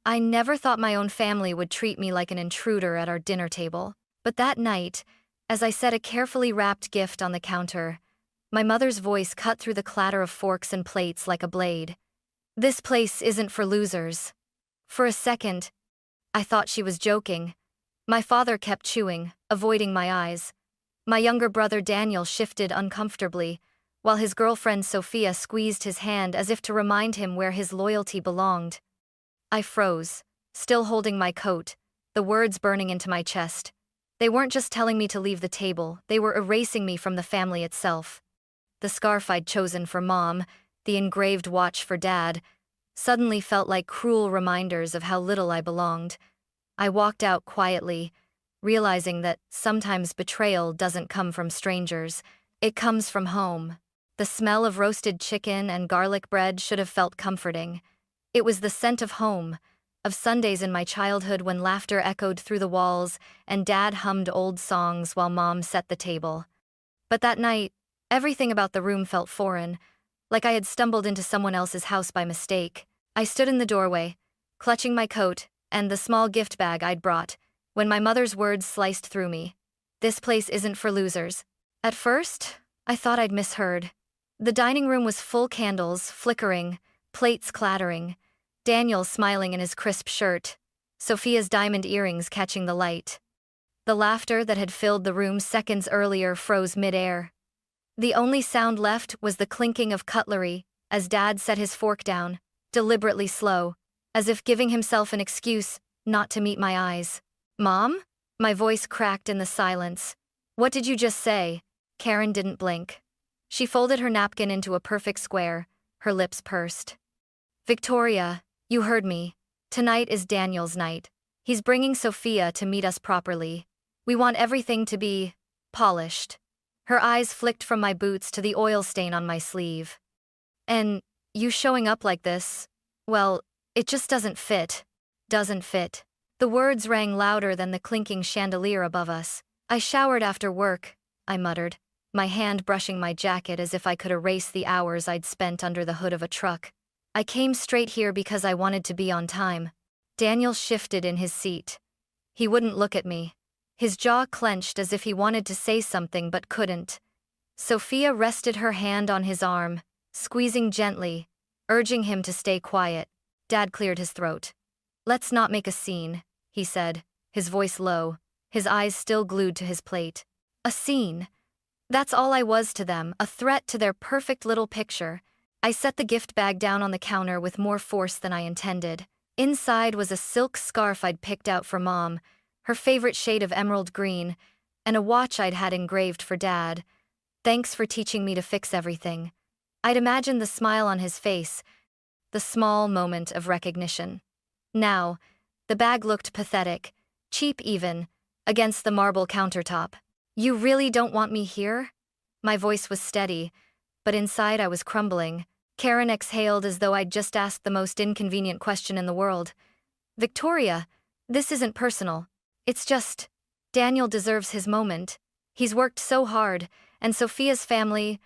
I never thought my own family would treat me like an intruder at our dinner table. But that night, as I set a carefully wrapped gift on the counter, my mother's voice cut through the clatter of forks and plates like a blade. "This place isn't for losers." For a second, I thought she was joking. My father kept chewing, avoiding my eyes. My younger brother Daniel shifted uncomfortably, while his girlfriend Sophia squeezed his hand as if to remind him where his loyalty belonged. I froze, still holding my coat, the words burning into my chest. They weren't just telling me to leave the table, they were erasing me from the family itself. The scarf I'd chosen for Mom, the engraved watch for Dad, suddenly felt like cruel reminders of how little I belonged. I walked out quietly, realizing that sometimes betrayal doesn't come from strangers, it comes from home. The smell of roasted chicken and garlic bread should have felt comforting. It was the scent of home, of Sundays in my childhood when laughter echoed through the walls and Dad hummed old songs while Mom set the table. But that night, everything about the room felt foreign, like I had stumbled into someone else's house by mistake. I stood in the doorway, clutching my coat and the small gift bag I'd brought, when my mother's words sliced through me. "This place isn't for losers." At first, I thought I'd misheard. The dining room was full candles, flickering, plates clattering, Daniel smiling in his crisp shirt, Sophia's diamond earrings catching the light. The laughter that had filled the room seconds earlier froze mid-air. The only sound left was the clinking of cutlery as Dad set his fork down, deliberately slow, as if giving himself an excuse not to meet my eyes. "Mom?" My voice cracked in the silence. "What did you just say?" Karen didn't blink. She folded her napkin into a perfect square, her lips pursed. "Victoria, you heard me. Tonight is Daniel's night. He's bringing Sophia to meet us properly. We want everything to be polished." Her eyes flicked from my boots to the oil stain on my sleeve. "And you showing up like this, well, it just doesn't fit." "Doesn't fit." The words rang louder than the clinking chandelier above us. "I showered after work," I muttered, my hand brushing my jacket as if I could erase the hours I'd spent under the hood of a truck. "I came straight here because I wanted to be on time." Daniel shifted in his seat. He wouldn't look at me. His jaw clenched as if he wanted to say something but couldn't. Sophia rested her hand on his arm, squeezing gently, urging him to stay quiet. Dad cleared his throat. "Let's not make a scene," he said, his voice low, his eyes still glued to his plate. A scene. That's all I was to them, a threat to their perfect little picture. I set the gift bag down on the counter with more force than I intended. Inside was a silk scarf I'd picked out for Mom, her favorite shade of emerald green, and a watch I'd had engraved for Dad. "Thanks for teaching me to fix everything." I'd imagined the smile on his face, the small moment of recognition. Now, the bag looked pathetic, cheap even, against the marble countertop. "You really don't want me here?" My voice was steady, but inside I was crumbling. Karen exhaled as though I'd just asked the most inconvenient question in the world. "Victoria, this isn't personal. It's just, Daniel deserves his moment. He's worked so hard, and Sophia's family,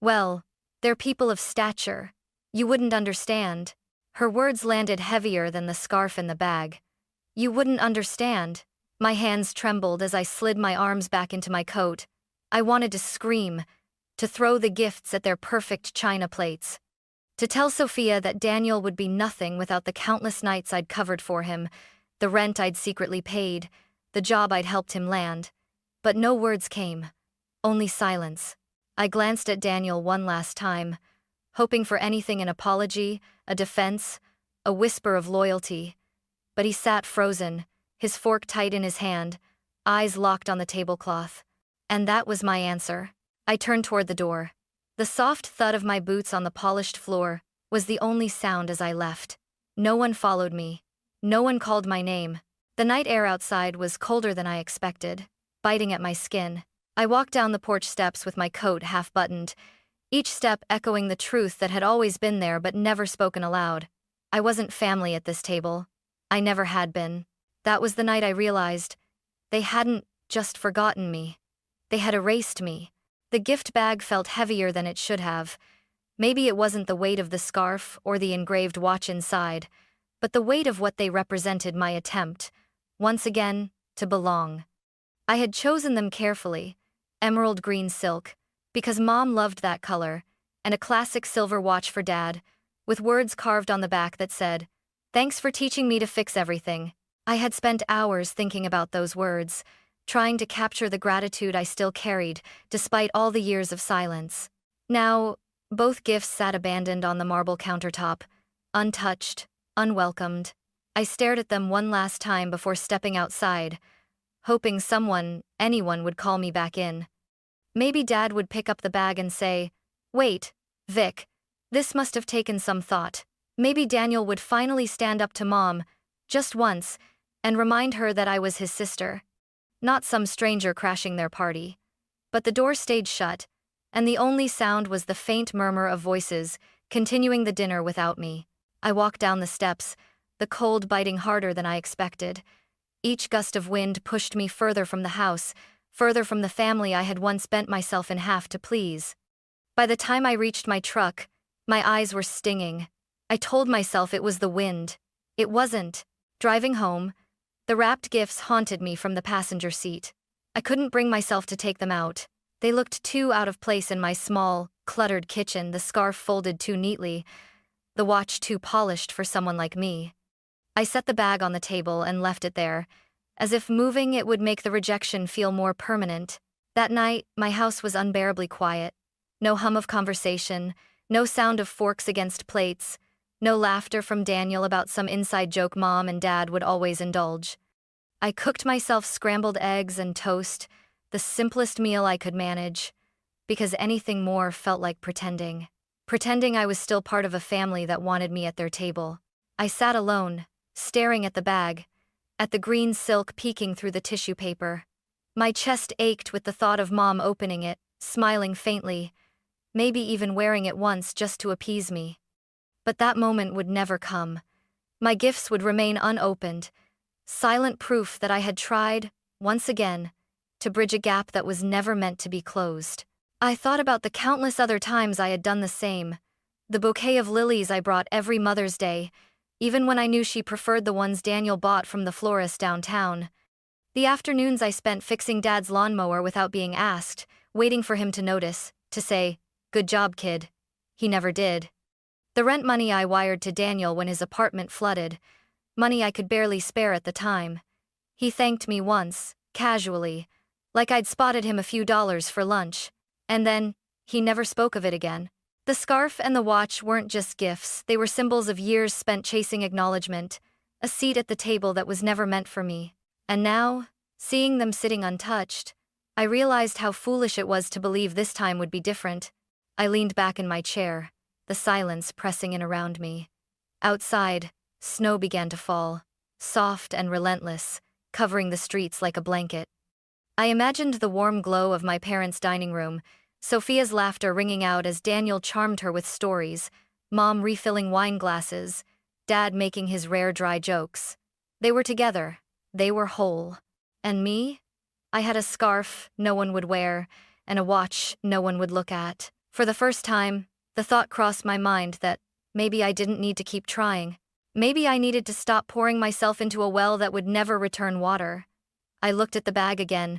well, they're people of stature. You wouldn't understand." Her words landed heavier than the scarf in the bag. "You wouldn't understand." My hands trembled as I slid my arms back into my coat. I wanted to scream, to throw the gifts at their perfect china plates. To tell Sophia that Daniel would be nothing without the countless nights I'd covered for him, the rent I'd secretly paid, the job I'd helped him land. But no words came, only silence. I glanced at Daniel one last time, hoping for anything, an apology, a defense, a whisper of loyalty. But he sat frozen, his fork tight in his hand, eyes locked on the tablecloth. And that was my answer. I turned toward the door. The soft thud of my boots on the polished floor was the only sound as I left. No one followed me. No one called my name. The night air outside was colder than I expected, biting at my skin. I walked down the porch steps with my coat half buttoned, each step echoing the truth that had always been there but never spoken aloud. I wasn't family at this table. I never had been. That was the night I realized they hadn't just forgotten me. They had erased me. The gift bag felt heavier than it should have. Maybe it wasn't the weight of the scarf or the engraved watch inside, but the weight of what they represented my attempt, once again, to belong. I had chosen them carefully, emerald green silk, because Mom loved that color, and a classic silver watch for Dad, with words carved on the back that said, "Thanks for teaching me to fix everything." I had spent hours thinking about those words, trying to capture the gratitude I still carried, despite all the years of silence. Now, both gifts sat abandoned on the marble countertop, untouched, unwelcomed. I stared at them one last time before stepping outside, hoping anyone would call me back in. Maybe Dad would pick up the bag and say, "Wait, Vic, this must have taken some thought." Maybe Daniel would finally stand up to Mom, just once, and remind her that I was his sister. Not some stranger crashing their party. But the door stayed shut, and the only sound was the faint murmur of voices, continuing the dinner without me. I walked down the steps, the cold biting harder than I expected. Each gust of wind pushed me further from the house, further from the family I had once bent myself in half to please. By the time I reached my truck, my eyes were stinging. I told myself it was the wind. It wasn't. Driving home, the wrapped gifts haunted me from the passenger seat. I couldn't bring myself to take them out. They looked too out of place in my small, cluttered kitchen, the scarf folded too neatly, the watch too polished for someone like me. I set the bag on the table and left it there, as if moving it would make the rejection feel more permanent. That night, my house was unbearably quiet. No hum of conversation, no sound of forks against plates, no laughter from Daniel about some inside joke Mom and Dad would always indulge. I cooked myself scrambled eggs and toast, the simplest meal I could manage, because anything more felt like pretending. Pretending I was still part of a family that wanted me at their table. I sat alone, staring at the bag, at the green silk peeking through the tissue paper. My chest ached with the thought of Mom opening it, smiling faintly, maybe even wearing it once just to appease me. But that moment would never come. My gifts would remain unopened, silent proof that I had tried, once again, to bridge a gap that was never meant to be closed. I thought about the countless other times I had done the same, the bouquet of lilies I brought every Mother's Day, even when I knew she preferred the ones Daniel bought from the florist downtown. The afternoons I spent fixing Dad's lawnmower without being asked, waiting for him to notice, to say, "Good job, kid." He never did. The rent money I wired to Daniel when his apartment flooded, money I could barely spare at the time. He thanked me once, casually, like I'd spotted him a few dollars for lunch, and then, he never spoke of it again. The scarf and the watch weren't just gifts, they were symbols of years spent chasing acknowledgement, a seat at the table that was never meant for me. And now, seeing them sitting untouched, I realized how foolish it was to believe this time would be different. I leaned back in my chair, the silence pressing in around me. Outside, snow began to fall, soft and relentless, covering the streets like a blanket. I imagined the warm glow of my parents' dining room, Sophia's laughter ringing out as Daniel charmed her with stories, Mom refilling wine glasses, Dad making his rare dry jokes. They were together, they were whole. And me? I had a scarf no one would wear, and a watch no one would look at. For the first time, the thought crossed my mind that maybe I didn't need to keep trying. Maybe I needed to stop pouring myself into a well that would never return water. I looked at the bag again,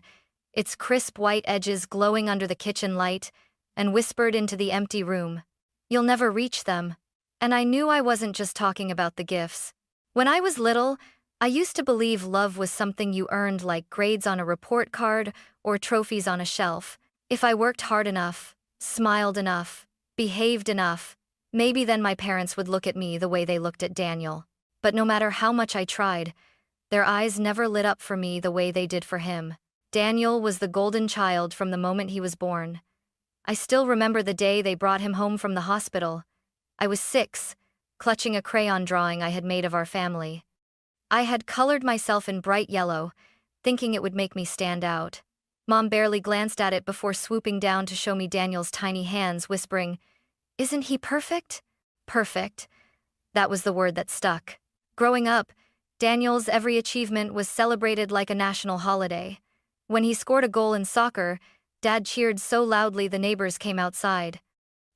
its crisp white edges glowing under the kitchen light, and whispered into the empty room, "You'll never reach them." And I knew I wasn't just talking about the gifts. When I was little, I used to believe love was something you earned like grades on a report card or trophies on a shelf. If I worked hard enough, smiled enough, behaved enough, maybe then my parents would look at me the way they looked at Daniel. But no matter how much I tried, their eyes never lit up for me the way they did for him. Daniel was the golden child from the moment he was born. I still remember the day they brought him home from the hospital. I was 6, clutching a crayon drawing I had made of our family. I had colored myself in bright yellow, thinking it would make me stand out. Mom barely glanced at it before swooping down to show me Daniel's tiny hands, whispering, "Isn't he perfect?" Perfect. That was the word that stuck. Growing up, Daniel's every achievement was celebrated like a national holiday. When he scored a goal in soccer, Dad cheered so loudly the neighbors came outside.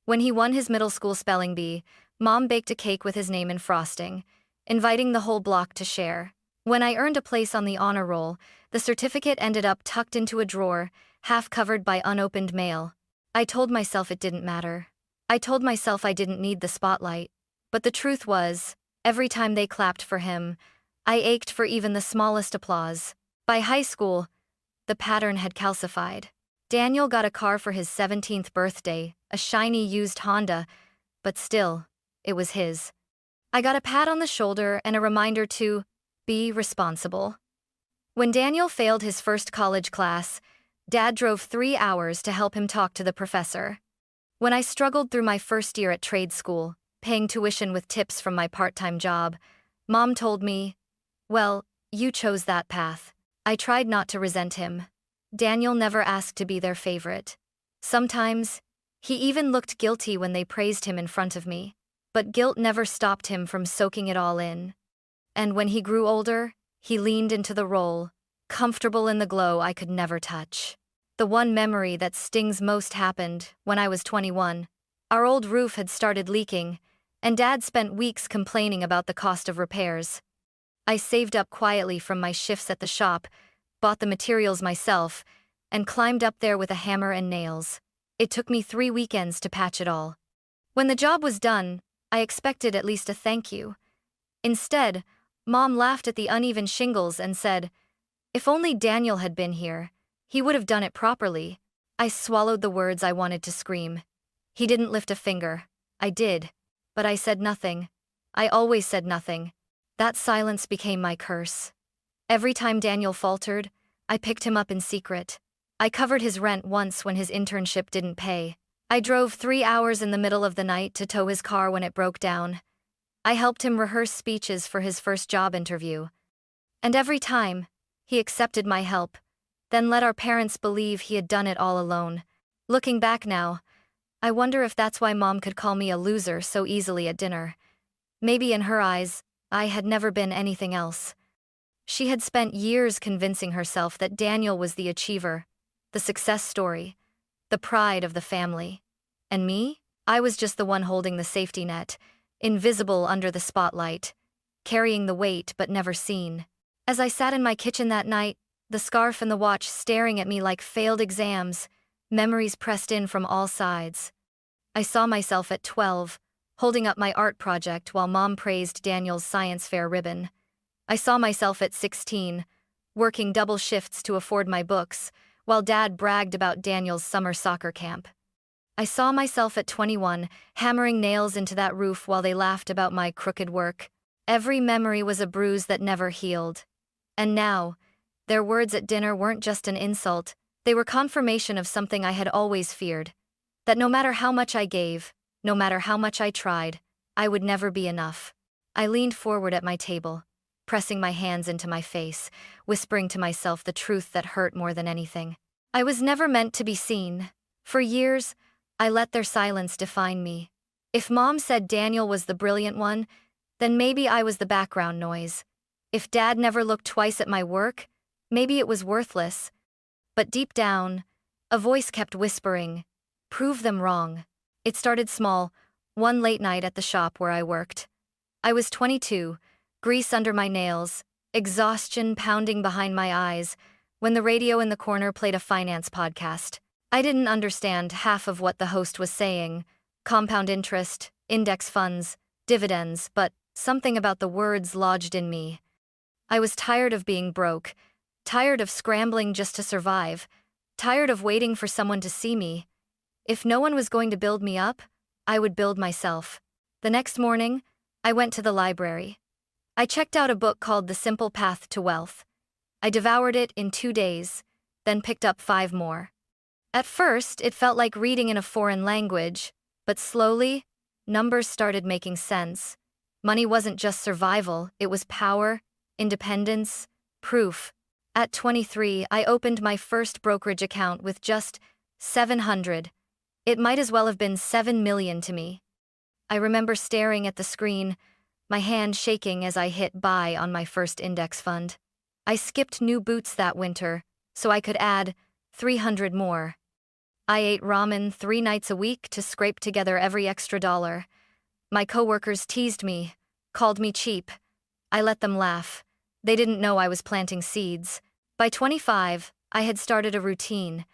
When he won his middle school spelling bee, Mom baked a cake with his name in frosting. inviting the whole block to share. When I earned a place on the honor roll, the certificate ended up tucked into a drawer, half covered by unopened mail. I told myself it didn't matter. I told myself I didn't need the spotlight. But the truth was, every time they clapped for him, I ached for even the smallest applause. By high school, the pattern had calcified. Daniel got a car for his 17th birthday, a shiny used Honda, but still, it was his. I got a pat on the shoulder and a reminder to be responsible. When Daniel failed his first college class, Dad drove 3 hours to help him talk to the professor. When I struggled through my first year at trade school, paying tuition with tips from my part-time job, Mom told me, "Well, you chose that path." I tried not to resent him. Daniel never asked to be their favorite. Sometimes, he even looked guilty when they praised him in front of me. But guilt never stopped him from soaking it all in. And when he grew older, he leaned into the role, comfortable in the glow I could never touch. The one memory that stings most happened when I was 21. Our old roof had started leaking, and Dad spent weeks complaining about the cost of repairs. I saved up quietly from my shifts at the shop, bought the materials myself, and climbed up there with a hammer and nails. It took me 3 weekends to patch it all. When the job was done, I expected at least a thank you. Instead, Mom laughed at the uneven shingles and said, "If only Daniel had been here, he would have done it properly." I swallowed the words I wanted to scream. He didn't lift a finger. I did. But I said nothing. I always said nothing. That silence became my curse. Every time Daniel faltered, I picked him up in secret. I covered his rent once when his internship didn't pay. I drove 3 hours in the middle of the night to tow his car when it broke down. I helped him rehearse speeches for his first job interview. And every time, he accepted my help, then let our parents believe he had done it all alone. Looking back now, I wonder if that's why Mom could call me a loser so easily at dinner. Maybe in her eyes, I had never been anything else. She had spent years convincing herself that Daniel was the achiever, the success story, the pride of the family. And me? I was just the one holding the safety net, invisible under the spotlight, carrying the weight but never seen. As I sat in my kitchen that night, the scarf and the watch staring at me like failed exams, memories pressed in from all sides. I saw myself at 12, holding up my art project while Mom praised Daniel's science fair ribbon. I saw myself at 16, working double shifts to afford my books, while Dad bragged about Daniel's summer soccer camp. I saw myself at 21, hammering nails into that roof while they laughed about my crooked work. Every memory was a bruise that never healed. And now, their words at dinner weren't just an insult, they were confirmation of something I had always feared. That no matter how much I gave, no matter how much I tried, I would never be enough. I leaned forward at my table, pressing my hands into my face, whispering to myself the truth that hurt more than anything. I was never meant to be seen. For years, I let their silence define me. If Mom said Daniel was the brilliant one, then maybe I was the background noise. If Dad never looked twice at my work, maybe it was worthless. But deep down, a voice kept whispering, "Prove them wrong." It started small, one late night at the shop where I worked. I was 22, grease under my nails, exhaustion pounding behind my eyes, when the radio in the corner played a finance podcast. I didn't understand half of what the host was saying, compound interest, index funds, dividends, but something about the words lodged in me. I was tired of being broke, tired of scrambling just to survive, tired of waiting for someone to see me. If no one was going to build me up, I would build myself. The next morning, I went to the library. I checked out a book called The Simple Path to Wealth. I devoured it in 2 days, then picked up 5 more. At first, it felt like reading in a foreign language, but slowly, numbers started making sense. Money wasn't just survival, it was power, independence, proof. At 23, I opened my first brokerage account with just $700. It might as well have been $7 million to me. I remember staring at the screen, my hand shaking as I hit buy on my first index fund. I skipped new boots that winter, so I could add 300 more. I ate ramen 3 nights a week to scrape together every extra dollar. My coworkers teased me, called me cheap, I let them laugh. They didn't know I was planting seeds. By 25, I had started a routine.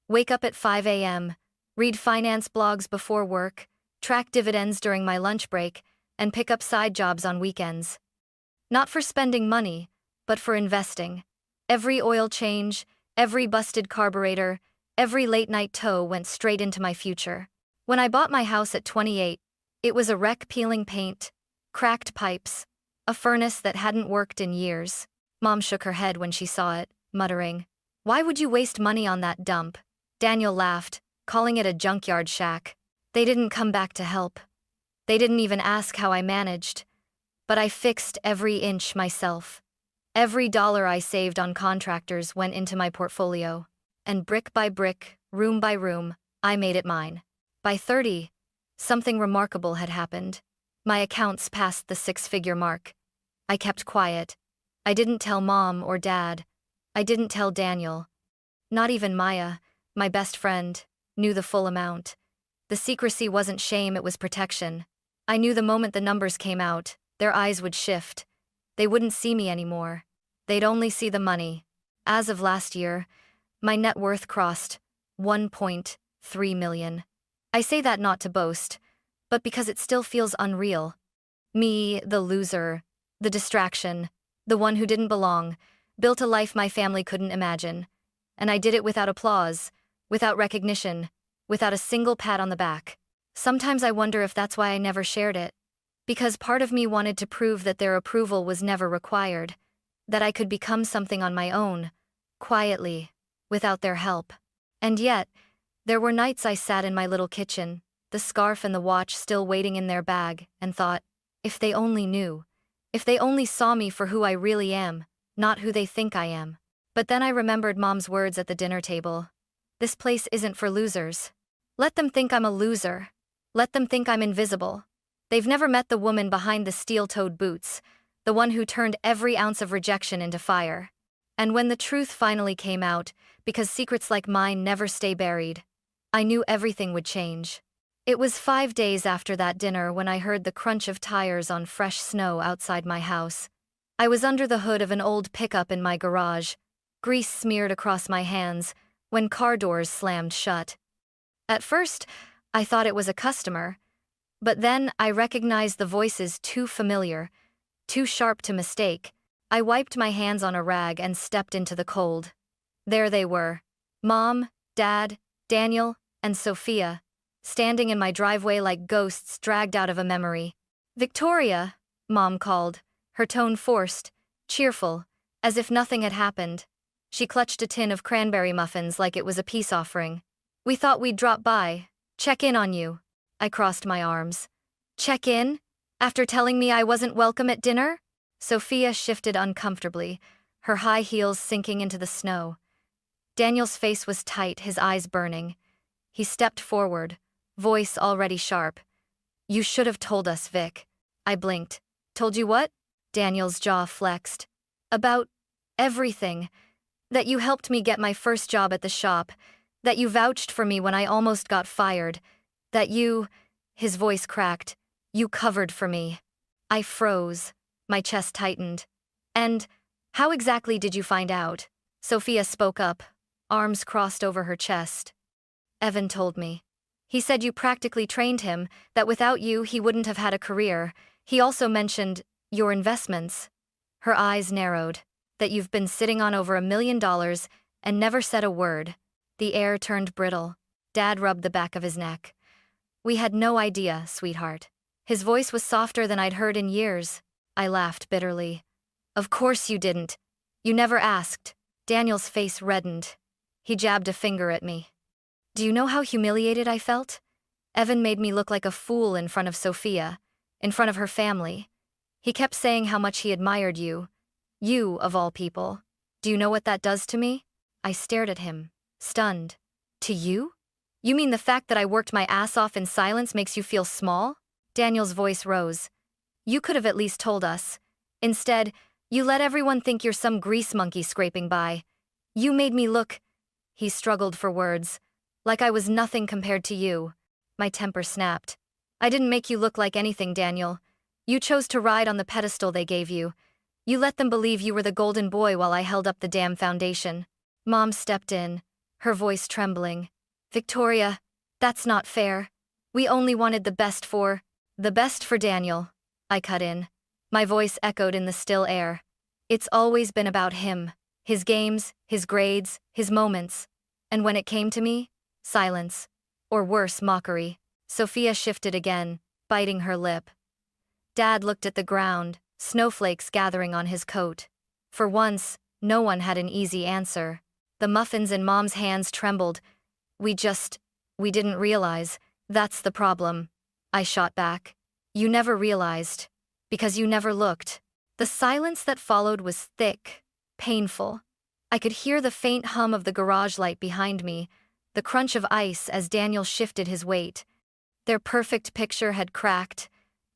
Wake up at 5 a.m., read finance blogs before work, track dividends during my lunch break, and pick up side jobs on weekends. Not for spending money, but for investing. Every oil change, every busted carburetor, every late-night tow went straight into my future. When I bought my house at 28, it was a wreck peeling paint, cracked pipes, a furnace that hadn't worked in years. Mom shook her head when she saw it, muttering, "Why would you waste money on that dump?" Daniel laughed, calling it a junkyard shack. They didn't come back to help. They didn't even ask how I managed. But I fixed every inch myself. Every dollar I saved on contractors went into my portfolio. And brick by brick, room by room, I made it mine. By 30, something remarkable had happened. My accounts passed the six-figure mark. I kept quiet. I didn't tell Mom or Dad. I didn't tell Daniel. Not even Maya, my best friend, knew the full amount. The secrecy wasn't shame, it was protection. I knew the moment the numbers came out, their eyes would shift. They wouldn't see me anymore. They'd only see the money. As of last year, my net worth crossed 1.3 million. I say that not to boast, but because it still feels unreal. Me, the loser, the distraction, the one who didn't belong, built a life my family couldn't imagine. And I did it without applause, without recognition, without a single pat on the back. Sometimes I wonder if that's why I never shared it. Because part of me wanted to prove that their approval was never required, that I could become something on my own, quietly, without their help. And yet, there were nights I sat in my little kitchen, the scarf and the watch still waiting in their bag, and thought, if they only knew. If they only saw me for who I really am, not who they think I am. But then I remembered Mom's words at the dinner table. This place isn't for losers. Let them think I'm a loser. Let them think I'm invisible. They've never met the woman behind the steel-toed boots, the one who turned every ounce of rejection into fire. And when the truth finally came out, because secrets like mine never stay buried, I knew everything would change. It was 5 days after that dinner when I heard the crunch of tires on fresh snow outside my house. I was under the hood of an old pickup in my garage, grease smeared across my hands, when car doors slammed shut. At first, I thought it was a customer, but then I recognized the voices too familiar, too sharp to mistake. I wiped my hands on a rag and stepped into the cold. There they were, Mom, Dad, Daniel, and Sophia, standing in my driveway like ghosts dragged out of a memory. "Victoria," Mom called, her tone forced, cheerful, as if nothing had happened. She clutched a tin of cranberry muffins like it was a peace offering. "We thought we'd drop by, check in on you." I crossed my arms. "Check in? After telling me I wasn't welcome at dinner?" Sophia shifted uncomfortably, her high heels sinking into the snow. Daniel's face was tight, his eyes burning. He stepped forward, voice already sharp. "You should have told us, Vic." I blinked. "Told you what?" Daniel's jaw flexed. "About everything. That you helped me get my first job at the shop. That you vouched for me when I almost got fired. That you," his voice cracked, "you covered for me." I froze. My chest tightened. "And how exactly did you find out?" Sophia spoke up, arms crossed over her chest. "Evan told me. He said you practically trained him, that without you he wouldn't have had a career. He also mentioned your investments." Her eyes narrowed. "That you've been sitting on over $1 million and never said a word." The air turned brittle. Dad rubbed the back of his neck. "We had no idea, sweetheart." His voice was softer than I'd heard in years. I laughed bitterly. "Of course you didn't. You never asked." Daniel's face reddened. He jabbed a finger at me. "Do you know how humiliated I felt? Evan made me look like a fool in front of Sophia, in front of her family. He kept saying how much he admired you. You, of all people. Do you know what that does to me?" I stared at him, stunned. "To you? You mean the fact that I worked my ass off in silence makes you feel small?" Daniel's voice rose. "You could have at least told us. Instead, you let everyone think you're some grease monkey scraping by. You made me look," he struggled for words, "like I was nothing compared to you." My temper snapped. "I didn't make you look like anything, Daniel. You chose to ride on the pedestal they gave you. You let them believe you were the golden boy while I held up the damn foundation. Mom stepped in, her voice trembling. Victoria, that's not fair. We only wanted the best for Daniel. I cut in. My voice echoed in the still air. It's always been about him, his games, his grades, his moments. And when it came to me, silence. Or worse, mockery. Sophia shifted again, biting her lip. Dad looked at the ground, snowflakes gathering on his coat. For once, no one had an easy answer. The muffins in Mom's hands trembled. We didn't realize. That's the problem. I shot back. You never realized. Because you never looked. The silence that followed was thick, painful. I could hear the faint hum of the garage light behind me, the crunch of ice as Daniel shifted his weight. Their perfect picture had cracked,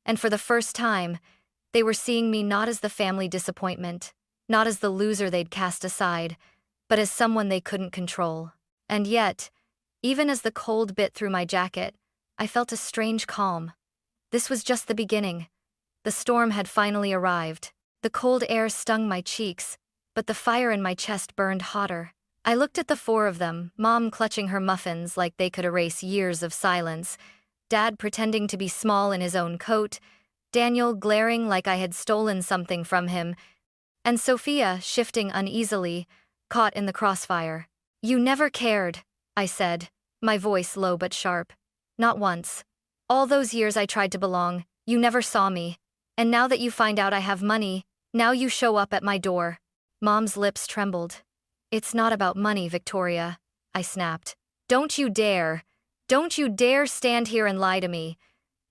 and for the first time, they were seeing me not as the family disappointment, not as the loser they'd cast aside, but as someone they couldn't control. And yet, even as the cold bit through my jacket, I felt a strange calm. This was just the beginning. The storm had finally arrived. The cold air stung my cheeks, but the fire in my chest burned hotter. I looked at the four of them, Mom clutching her muffins like they could erase years of silence, Dad pretending to be small in his own coat, Daniel glaring like I had stolen something from him, and Sophia shifting uneasily, caught in the crossfire. You never cared, I said, my voice low but sharp. Not once. All those years I tried to belong, you never saw me. And now that you find out I have money, now you show up at my door. Mom's lips trembled. It's not about money, Victoria, I snapped. Don't you dare stand here and lie to me.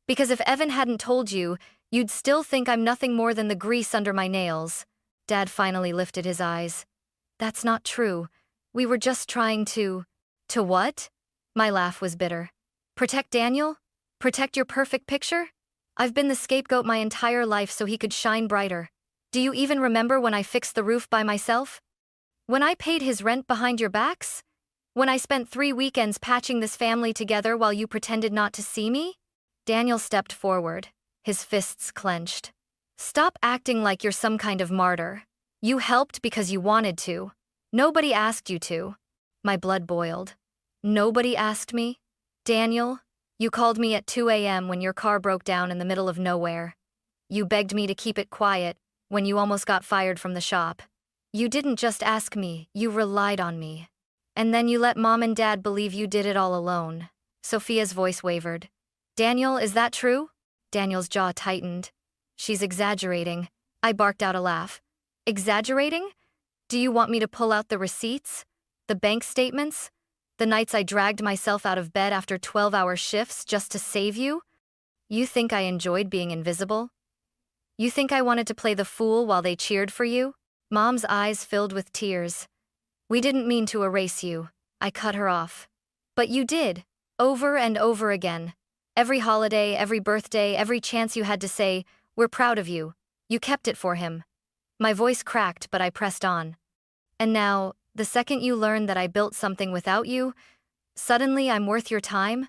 Because if Evan hadn't told you, you'd still think I'm nothing more than the grease under my nails. Dad finally lifted his eyes. That's not true. We were just trying to… To what? My laugh was bitter. Protect Daniel? Protect your perfect picture? I've been the scapegoat my entire life so he could shine brighter. Do you even remember when I fixed the roof by myself? When I paid his rent behind your backs? When I spent 3 weekends patching this family together while you pretended not to see me? Daniel stepped forward, his fists clenched. Stop acting like you're some kind of martyr. You helped because you wanted to. Nobody asked you to. My blood boiled. Nobody asked me? Daniel, you called me at 2 a.m. when your car broke down in the middle of nowhere. You begged me to keep it quiet when you almost got fired from the shop. You didn't just ask me, you relied on me. And then you let Mom and Dad believe you did it all alone. Sophia's voice wavered. Daniel, is that true? Daniel's jaw tightened. She's exaggerating. I barked out a laugh. Exaggerating? Do you want me to pull out the receipts? The bank statements? The nights I dragged myself out of bed after 12-hour shifts just to save you? You think I enjoyed being invisible? You think I wanted to play the fool while they cheered for you? Mom's eyes filled with tears. We didn't mean to erase you. I cut her off. But you did. Over and over again. Every holiday, every birthday, every chance you had to say, we're proud of you. You kept it for him. My voice cracked, but I pressed on. And now, the second you learn that I built something without you, suddenly I'm worth your time?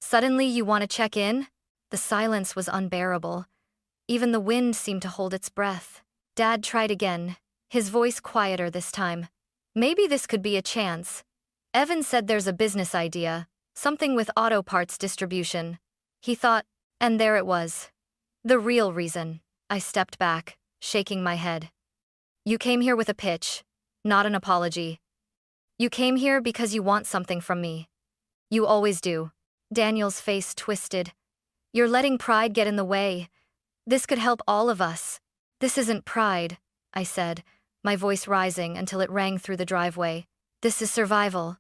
Suddenly you want to check in? The silence was unbearable. Even the wind seemed to hold its breath. Dad tried again, his voice quieter this time. Maybe this could be a chance. Evan said there's a business idea, something with auto parts distribution. He thought, and there it was. The real reason. I stepped back, shaking my head. You came here with a pitch, not an apology. You came here because you want something from me. You always do. Daniel's face twisted. You're letting pride get in the way. This could help all of us. This isn't pride, I said, my voice rising until it rang through the driveway. This is survival.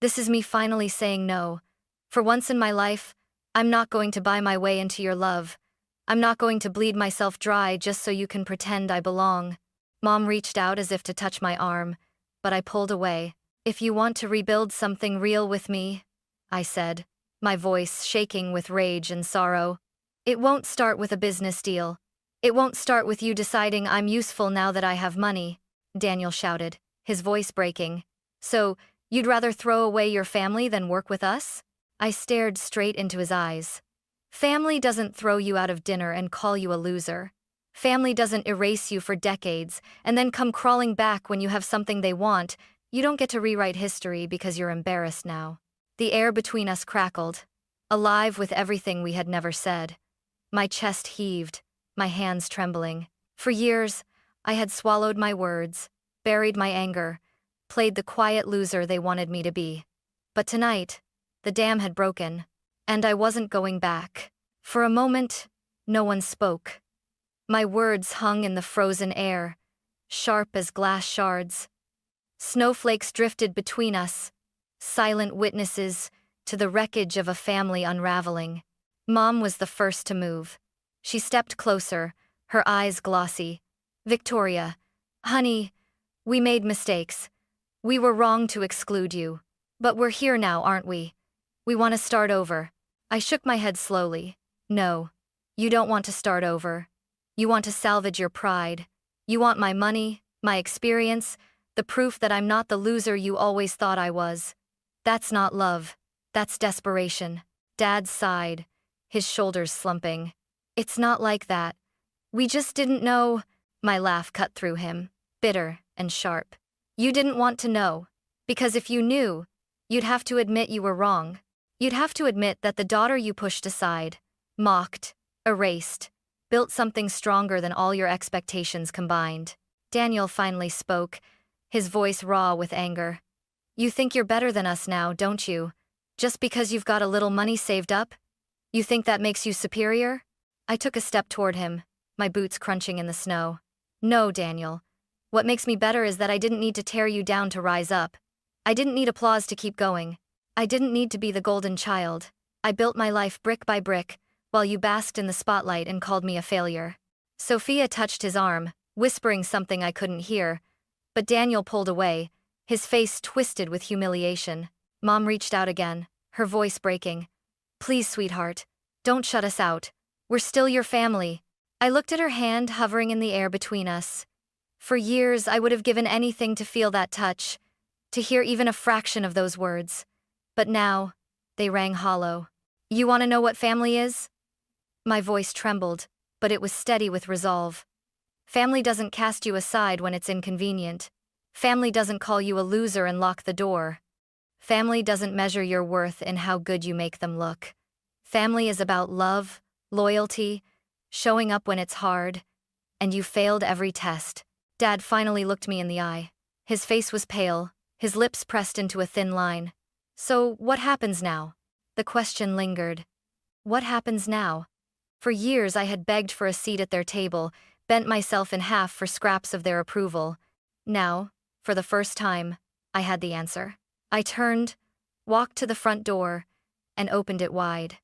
This is me finally saying no. For once in my life, I'm not going to buy my way into your love. I'm not going to bleed myself dry just so you can pretend I belong. Mom reached out as if to touch my arm, but I pulled away. If you want to rebuild something real with me, I said, my voice shaking with rage and sorrow, it won't start with a business deal. It won't start with you deciding I'm useful now that I have money, Daniel shouted, his voice breaking. So, you'd rather throw away your family than work with us? I stared straight into his eyes. Family doesn't throw you out of dinner and call you a loser. Family doesn't erase you for decades and then come crawling back when you have something they want. You don't get to rewrite history because you're embarrassed now. The air between us crackled, alive with everything we had never said. My chest heaved, my hands trembling. For years, I had swallowed my words, buried my anger, played the quiet loser they wanted me to be. But tonight, the dam had broken, and I wasn't going back. For a moment, no one spoke. My words hung in the frozen air, sharp as glass shards. Snowflakes drifted between us, silent witnesses to the wreckage of a family unraveling. Mom was the first to move. She stepped closer, her eyes glossy. "Victoria, honey, we made mistakes. We were wrong to exclude you. But we're here now, aren't we? We want to start over." I shook my head slowly. "No, you don't want to start over. You want to salvage your pride. You want my money, my experience, the proof that I'm not the loser you always thought I was. That's not love. That's desperation." Dad sighed, his shoulders slumping. "It's not like that. We just didn't know." My laugh cut through him, bitter and sharp. "You didn't want to know. Because if you knew, you'd have to admit you were wrong. You'd have to admit that the daughter you pushed aside, mocked, erased, built something stronger than all your expectations combined." Daniel finally spoke, his voice raw with anger. "You think you're better than us now, don't you? Just because you've got a little money saved up? You think that makes you superior?" I took a step toward him, my boots crunching in the snow. "No, Daniel. What makes me better is that I didn't need to tear you down to rise up. I didn't need applause to keep going. I didn't need to be the golden child. I built my life brick by brick, while you basked in the spotlight and called me a failure." Sophia touched his arm, whispering something I couldn't hear, but Daniel pulled away, his face twisted with humiliation. Mom reached out again, her voice breaking. "Please, sweetheart, don't shut us out. We're still your family." I looked at her hand hovering in the air between us. For years, I would have given anything to feel that touch, to hear even a fraction of those words. But now, they rang hollow. "You want to know what family is?" My voice trembled, but it was steady with resolve. Family doesn't cast you aside when it's inconvenient. Family doesn't call you a loser and lock the door. Family doesn't measure your worth in how good you make them look. Family is about love, loyalty, showing up when it's hard, and you failed every test. Dad finally looked me in the eye. His face was pale, his lips pressed into a thin line. "So, what happens now?" The question lingered. What happens now? For years I had begged for a seat at their table, bent myself in half for scraps of their approval. Now, for the first time, I had the answer. I turned, walked to the front door, and opened it wide.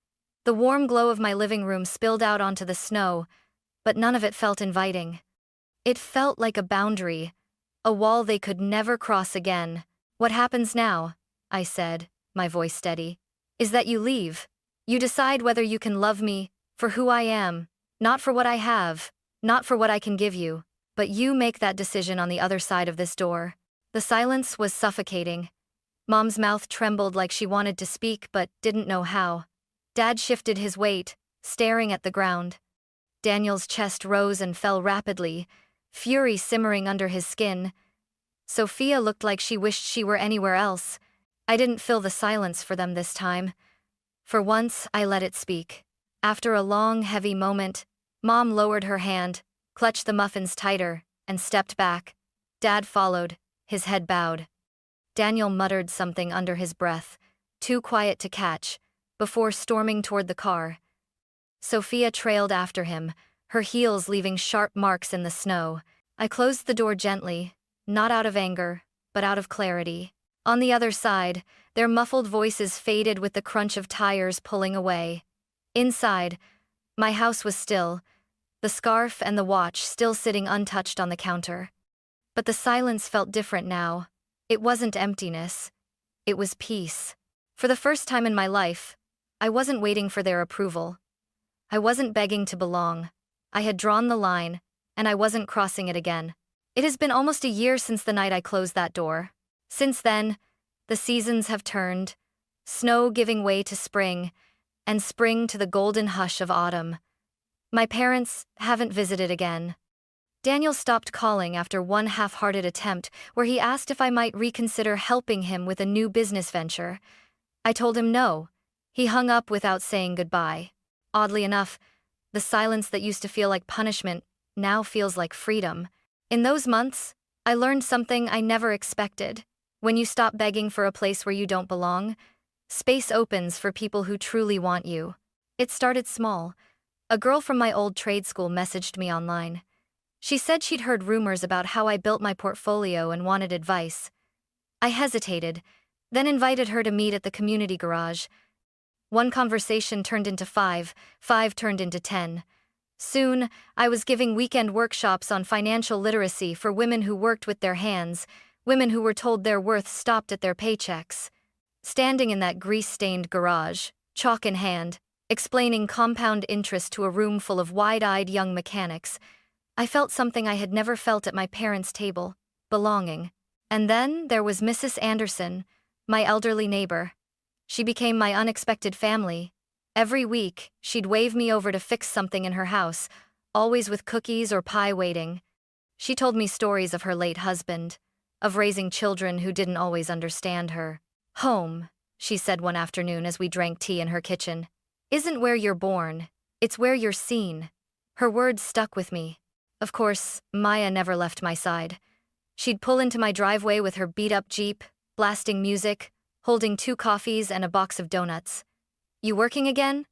The warm glow of my living room spilled out onto the snow, but none of it felt inviting. It felt like a boundary, a wall they could never cross again. "What happens now," I said, my voice steady, "is that you leave. You decide whether you can love me for who I am, not for what I have, not for what I can give you, but you make that decision on the other side of this door." The silence was suffocating. Mom's mouth trembled like she wanted to speak but didn't know how. Dad shifted his weight, staring at the ground. Daniel's chest rose and fell rapidly, fury simmering under his skin. Sophia looked like she wished she were anywhere else. I didn't fill the silence for them this time. For once, I let it speak. After a long, heavy moment, Mom lowered her hand, clutched the muffins tighter, and stepped back. Dad followed, his head bowed. Daniel muttered something under his breath, too quiet to catch, before storming toward the car. Sophia trailed after him, her heels leaving sharp marks in the snow. I closed the door gently, not out of anger, but out of clarity. On the other side, their muffled voices faded with the crunch of tires pulling away. Inside, my house was still, the scarf and the watch still sitting untouched on the counter. But the silence felt different now. It wasn't emptiness. It was peace. For the first time in my life, I wasn't waiting for their approval. I wasn't begging to belong. I had drawn the line, and I wasn't crossing it again. It has been almost a year since the night I closed that door. Since then, the seasons have turned, snow giving way to spring, and spring to the golden hush of autumn. My parents haven't visited again. Daniel stopped calling after one half-hearted attempt where he asked if I might reconsider helping him with a new business venture. I told him no. He hung up without saying goodbye. Oddly enough, the silence that used to feel like punishment now feels like freedom. In those months, I learned something I never expected. When you stop begging for a place where you don't belong, space opens for people who truly want you. It started small. A girl from my old trade school messaged me online. She said she'd heard rumors about how I built my portfolio and wanted advice. I hesitated, then invited her to meet at the community garage. One conversation turned into five turned into 10. Soon, I was giving weekend workshops on financial literacy for women who worked with their hands, women who were told their worth stopped at their paychecks. Standing in that grease-stained garage, chalk in hand, explaining compound interest to a room full of wide-eyed young mechanics, I felt something I had never felt at my parents' table: belonging. And then there was Mrs. Anderson, my elderly neighbor. She became my unexpected family. Every week, she'd wave me over to fix something in her house, always with cookies or pie waiting. She told me stories of her late husband, of raising children who didn't always understand her. Home, she said one afternoon as we drank tea in her kitchen, isn't where you're born, it's where you're seen. Her words stuck with me. Of course, Maya never left my side. She'd pull into my driveway with her beat-up Jeep, blasting music, holding 2 coffees and a box of donuts. "You working again?"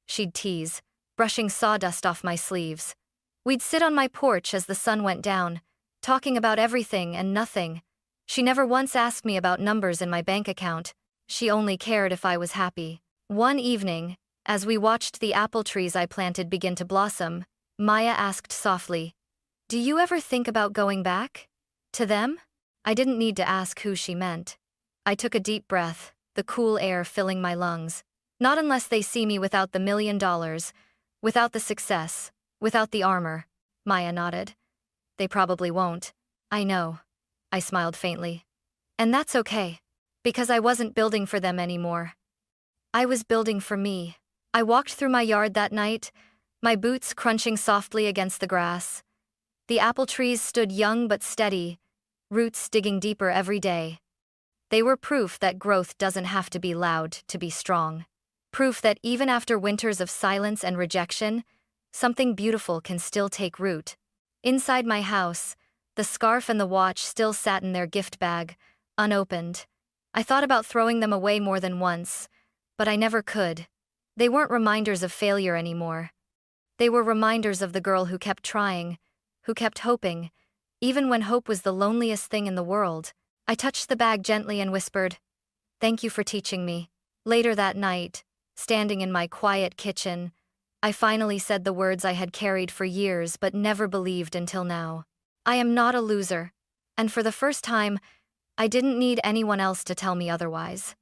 she'd tease, brushing sawdust off my sleeves. We'd sit on my porch as the sun went down, talking about everything and nothing. She never once asked me about numbers in my bank account. She only cared if I was happy. One evening, as we watched the apple trees I planted begin to blossom, Maya asked softly, "Do you ever think about going back? To them?" I didn't need to ask who she meant. I took a deep breath, the cool air filling my lungs. "Not unless they see me without the $1 million, without the success, without the armor." Maya nodded. "They probably won't." "I know." I smiled faintly. "And that's okay. Because I wasn't building for them anymore. I was building for me." I walked through my yard that night, my boots crunching softly against the grass. The apple trees stood young but steady, roots digging deeper every day. They were proof that growth doesn't have to be loud to be strong. Proof that even after winters of silence and rejection, something beautiful can still take root. Inside my house, the scarf and the watch still sat in their gift bag, unopened. I thought about throwing them away more than once, but I never could. They weren't reminders of failure anymore. They were reminders of the girl who kept trying, who kept hoping, even when hope was the loneliest thing in the world. I touched the bag gently and whispered, "Thank you for teaching me." Later that night, standing in my quiet kitchen, I finally said the words I had carried for years but never believed until now. I am not a loser, and for the first time, I didn't need anyone else to tell me otherwise.